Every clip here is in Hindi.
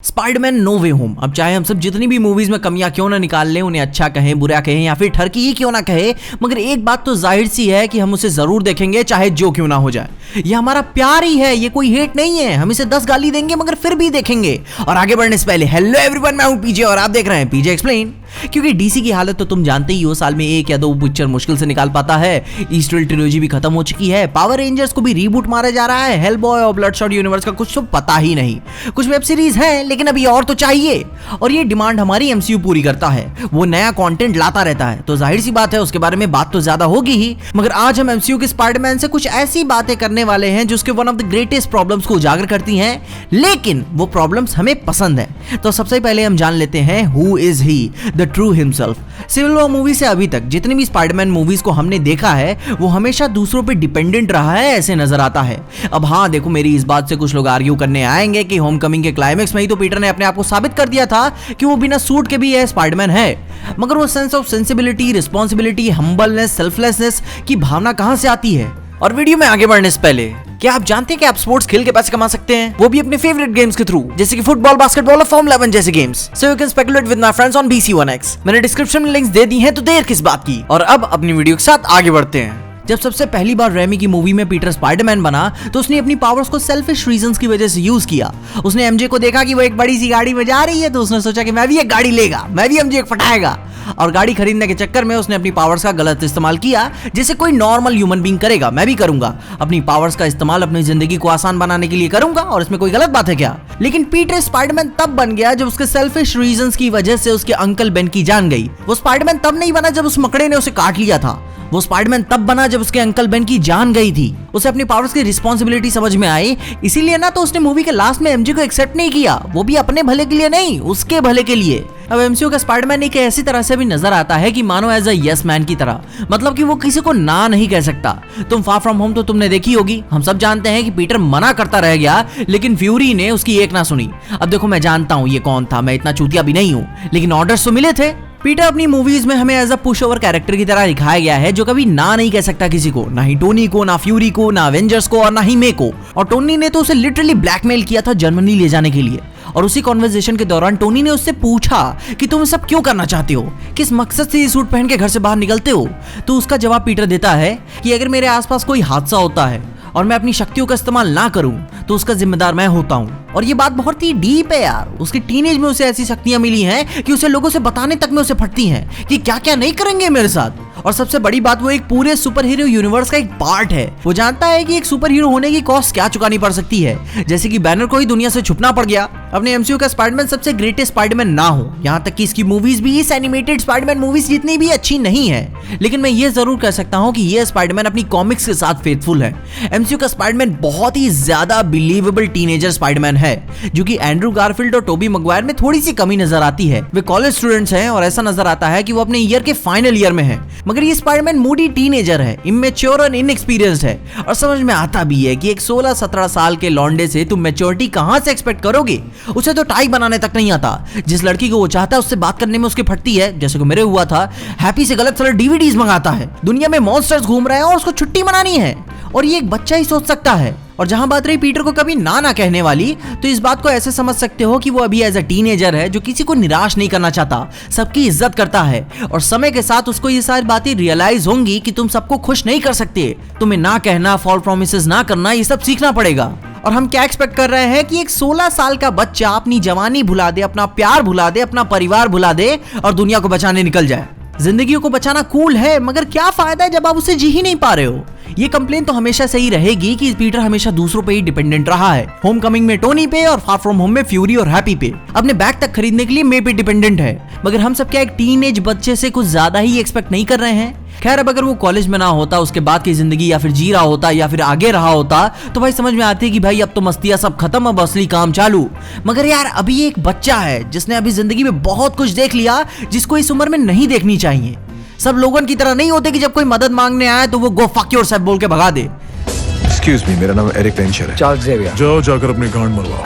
स्पाइडरमैन नो वे होम। अब चाहे हम सब जितनी भी मूवीज में कमियां क्यों ना निकाल लें, उन्हें अच्छा कहें, बुरा कहें या फिर ठरकी ही क्यों ना कहे, मगर एक बात तो जाहिर सी है कि हम उसे जरूर देखेंगे, चाहे जो क्यों ना हो जाए। ये हमारा प्यार ही है, ये कोई हेट नहीं है। हम इसे 10 गाली देंगे मगर फिर भी देखेंगे। और आगे बढ़ने से पहले हेलो एवरीवन, मैं हूं पीजे और आप देख रहे हैं पीजे एक्सप्लेन। क्योंकि डीसी की हालत तो तुम जानते ही हो, साल में 1 या 2 पिक्चर मुश्किल से निकाल पाता है। ईस्टर्न ट्रिलॉजी भी खत्म हो चुकी है, पावर रेंजर्स को भी रीबूट मारा जा रहा है, हेलबॉय और ब्लडशॉट यूनिवर्स का कुछ तो पता ही नहीं। कुछ वेब सीरीज है लेकिन अभी और तो चाहिए, और ये डिमांड हमारी एमसीयू पूरी करता है। वो नया कंटेंट लाता रहता है, तो जाहिर सी बात है उसके बारे में बात तो ज्यादा होगी ही। मगर आज हम एमसीयू के स्पाइडरमैन से कुछ ऐसी बातें करने वाले हैं जो उसके one of the greatest problems को उजागर करती हैं, लेकिन वो प्रॉब्लम्स हमें पसंद है। तो सबसे पहले हम जान लेते हैं who is he, the true himself. Civil war movie से अभी तक जितनी भी स्पाइडरमैन मूवीज को हमने देखा है, वो हमेशा दूसरों पे डिपेंडेंट रहा है, ऐसे नजर आता है। अब हाँ देखो, मेरी इस बात से कुछ लोग आर्ग्यू करने आएंगे कि होमकमिंग के क्लाइमेक्स में ही तो पीटर ने अपने आप को साबित कर दिया था कि वो बिना सूट के भी है स्पाइडरमैन है। मगर वो sense of sensibility, responsibility, humbleness, selflessness की भावना कहां से आती है? और वीडियो में आगे बढ़ने से पहले, क्या आप जानते हैं कि आप स्पोर्ट्स खेल के पैसे कमा सकते हैं, वो भी अपने फेवरेट गेम्स के थ्रू, जैसे कि फुटबॉल, बास्केटबॉल और फॉर्मूला 1 जैसे games. So you can speculate with my friends on BC1X। मैंने डिस्क्रिप्शन में लिंक्स दे दी हैं, तो देर किस बात की। और अब अपनी वीडियो के साथ आगे बढ़ते हैं। जब सबसे पहली बार रेमी की मूवी में पीटर स्पाइडरमैन बना, तो उसने अपनी पावर्स को सेल्फिश रीजंस की वजह से यूज किया। उसने एमजे को देखा कि वो एक बड़ी सी गाड़ी में जा रही है, तो उसने सोचा कि मैं भी एक गाड़ी लेगा, मैं भी एमजे को फटाएगा। और गाड़ी खरीदने के चक्कर में उसने अपनी पावर्स का गलत इस्तेमाल किया, जैसे कोई नॉर्मल ह्यूमन बीइंग करेगा। मैं भी करूंगा, अपनी पावर्स का इस्तेमाल अपनी जिंदगी को आसान बनाने के लिए करूंगा, और इसमें कोई गलत बात है क्या? लेकिन पीटर स्पाइडरमैन तब बन गया जब उसके सेल्फिश रीजंस की वजह से उसके अंकल बेन की जान गई। वो स्पाइडरमैन तब नहीं बना जब उस मकड़े ने उसे काट लिया था, वो स्पाइडरमैन तब बना जब उसके अंकल बेन की जान गई थी। उसे अपनी पावर्स की रिस्पॉन्सिबिलिटी समझ में आई, इसीलिए ना तो उसने मूवी के लास्ट में एमजे को एक्सेप्ट नहीं किया, वो भी अपने भले के लिए नहीं, उसके भले के लिए। अब एमसीयू का स्पाइडरमैन एक ऐसी तरह से भी नजर आता है कि मानो एज अ यस मैन की तरह, मतलब कि वो किसी को ना नहीं कह सकता। तुम फार फ्रॉम होम तो तुमने देखी होगी। हम सब जानते हैं कि पीटर मना करता रह गया, लेकिन फ्यूरी ने उसकी एक ना सुनी। अब देखो, मैं जानता हूं ये कौन था, मैं इतना चूतिया भी नहीं हूं, लेकिन ऑर्डर्स तो मिले थे। पीटर अपनी मूवीज में हमें as a pushover character की तरह दिखाया गया है, जो कभी ना नहीं कह सकता किसी को, ना ही टोनी को, ना फ्यूरी को, ना एवेंजर्स को, और ना ही मे को। और टोनी ने तो उसे लिटरली ब्लैकमेल किया था जर्मनी ले जाने के लिए। और उसी कॉन्वर्सेशन के दौरान टोनी ने उससे पूछा कि तुम सब क्यों करना चाहते हो, किस मकसद से ये सूट पहन के घर से बाहर निकलते हो? तो उसका जवाब पीटर देता है कि अगर मेरे आसपास कोई हादसा होता है और मैं अपनी शक्तियों का इस्तेमाल ना करूं, तो उसका जिम्मेदार मैं होता हूं। और ये बात बहुत ही डीप है यार। उसकी टीनेज में उसे ऐसी शक्तियां मिली हैं कि उसे लोगों से बताने तक में उसे फटती हैं कि क्या क्या नहीं करेंगे मेरे साथ। और सबसे बड़ी बात, वो एक पूरे सुपर हीरो यूनिवर्स का एक पार्ट है। वो जानता है कि एक सुपर हीरो होने की कॉस्ट क्या चुकानी पड़ सकती है, जैसे कि बैनर को ही दुनिया से छुपना पड़ गया। अपने एमसीयू का स्पाइडरमैन सबसे ग्रेटेस्ट स्पाइडरमैन ना हो, यहाँ तक कि इसकी मूवीज भी इस एनिमेटेड स्पाइडरमैन मूवीज जितनी भी अच्छी नहीं है, लेकिन मैं ये जरूर कह सकता हूँ कि ये स्पाइडरमैन अपनी कॉमिक्स के साथ फेथफुल है। एमसीयू का स्पाइडरमैन बहुत ही ज्यादा बिलीवेबल टीनेजर स्पाइडरमैन है, जो कि एंड्रू गारफील्ड और टोबी मैगवायर में थोड़ी सी कमी नजर आती है। वे कॉलेज स्टूडेंट्स हैं और ऐसा नजर आता है कि वो अपने ईयर के फाइनल ईयर में है, मगर ये स्पाइडरमैन मूडी टीनेजर है, इमेच्योर और इनएक्सपीरियंस्ड है। और समझ में आता भी है कि एक 16-17 साल के लौंडे से तुम मैच्योरिटी कहां से एक्सपेक्ट करोगे? उसे तो टाई बनाने तक नहीं आता। जिस लड़की को वो चाहता है उससे बात करने में उसकी फटती है, जैसे कि मेरे हुआ था। हैप्पी से गलत सलत डीवीडीज मंगाता है, दुनिया में मॉन्स्टर्स घूम रहे हैं और उसको छुट्टी मनानी है, और ये एक बच्चा ही सोच सकता है। और जहां बात रही पीटर को कभी ना कहने वाली, तो इस बात को ऐसे समझ सकते हो कि वो अभी एज अ टीनेजर है, जो किसी को निराश नहीं करना चाहता, सबकी इज्जत करता है। और समय के साथ उसको ये सारी बातें रियलाइज होंगी कि तुम सबको खुश नहीं कर सकते, तुम्हें ना कहना, फॉल प्रॉमिसेस ना करना, ये सब सीखना पड़ेगा। और हम क्या एक्सपेक्ट कर रहे हैं कि एक 16 साल का बच्चा अपनी जवानी भुला दे, अपना प्यार भुला दे, अपना परिवार भुला दे और दुनिया को बचाने निकल जाए। जिंदगी को बचाना कूल है, मगर क्या फायदा है जब आप उसे जी ही नहीं पा रहे हो? ये कंप्लेन तो हमेशा से ही रहेगी कि पीटर हमेशा दूसरों पे ही डिपेंडेंट रहा है। होमकमिंग में टोनी पे और फार फ्रॉम होम में फ्यूरी और हैप्पी पे, अपने बैग तक खरीदने के लिए मे पे डिपेंडेंट है। मगर हम सब क्या एक टीनेज बच्चे से कुछ ज्यादा ही एक्सपेक्ट नहीं कर रहे हैं? खैर, अब अगर वो कॉलेज में ना होता, उसके बाद की जिंदगी या फिर जी रहा होता या फिर आगे रहा होता, तो भाई समझ में आती कि भाई अब तो मस्तियां सब खत्म, अब असली काम चालू। मगर यार, अभी एक बच्चा है जिसने अभी जिंदगी में बहुत कुछ देख लिया, जिसको इस उम्र में नहीं देखनी चाहिए। सब लोगों की तरह नहीं होते कि जब कोई मदद मांगने आए तो वो गो फक योरसेल्फ बोल के भगा दे। एक्सक्यूज मी, मेरा नाम एरिक टेंचर है। Charles Xavier. जाओ जाकर अपनी गांड मरवाओ।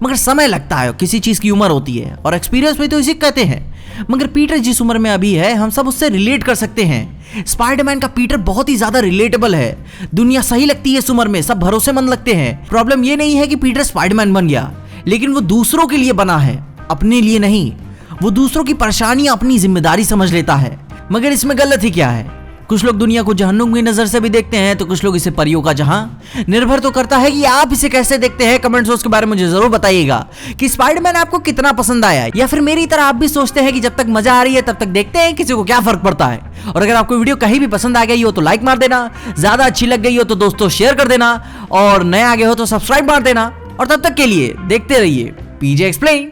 मगर समय लगता है, किसी चीज की उम्र होती है, और एक्सपीरियंस में तो इसी कहते हैं। मगर पीटर जिस उम्र में अभी है, हम सब उससे रिलेट कर सकते हैं। स्पाइडरमैन का पीटर बहुत ही ज्यादा रिलेटेबल है, दुनिया सही लगती है इस उम्र में, सब भरोसेमंद लगते हैं। प्रॉब्लम ये नहीं है कि पीटर स्पाइडरमैन बन गया, लेकिन वो दूसरों के लिए बना है, अपने लिए नहीं। वो दूसरों की परेशानियां अपनी जिम्मेदारी समझ लेता है। मगर इसमें गलत ही क्या है? कुछ लोग दुनिया को जहन्नुम की नजर से भी देखते हैं, तो कुछ लोग इसे परियों का जहां। निर्भर तो करता है कि आप इसे कैसे देखते हैं। कमेंट्स उसके बारे में मुझे जरूर बताइएगा कि स्पाइडरमैन आपको कितना पसंद आया, या फिर मेरी तरह आप भी सोचते हैं कि जब तक मजा आ रही है तब तक देखते हैं, किसी को क्या फर्क पड़ता है। और अगर आपको वीडियो कहीं भी पसंद आ गई हो तो लाइक मार देना, ज्यादा अच्छी लग गई हो तो दोस्तों शेयर कर देना, और नए आ गए हो तो सब्सक्राइब मार देना। और तब तक के लिए देखते रहिए पीजे एक्सप्लेन।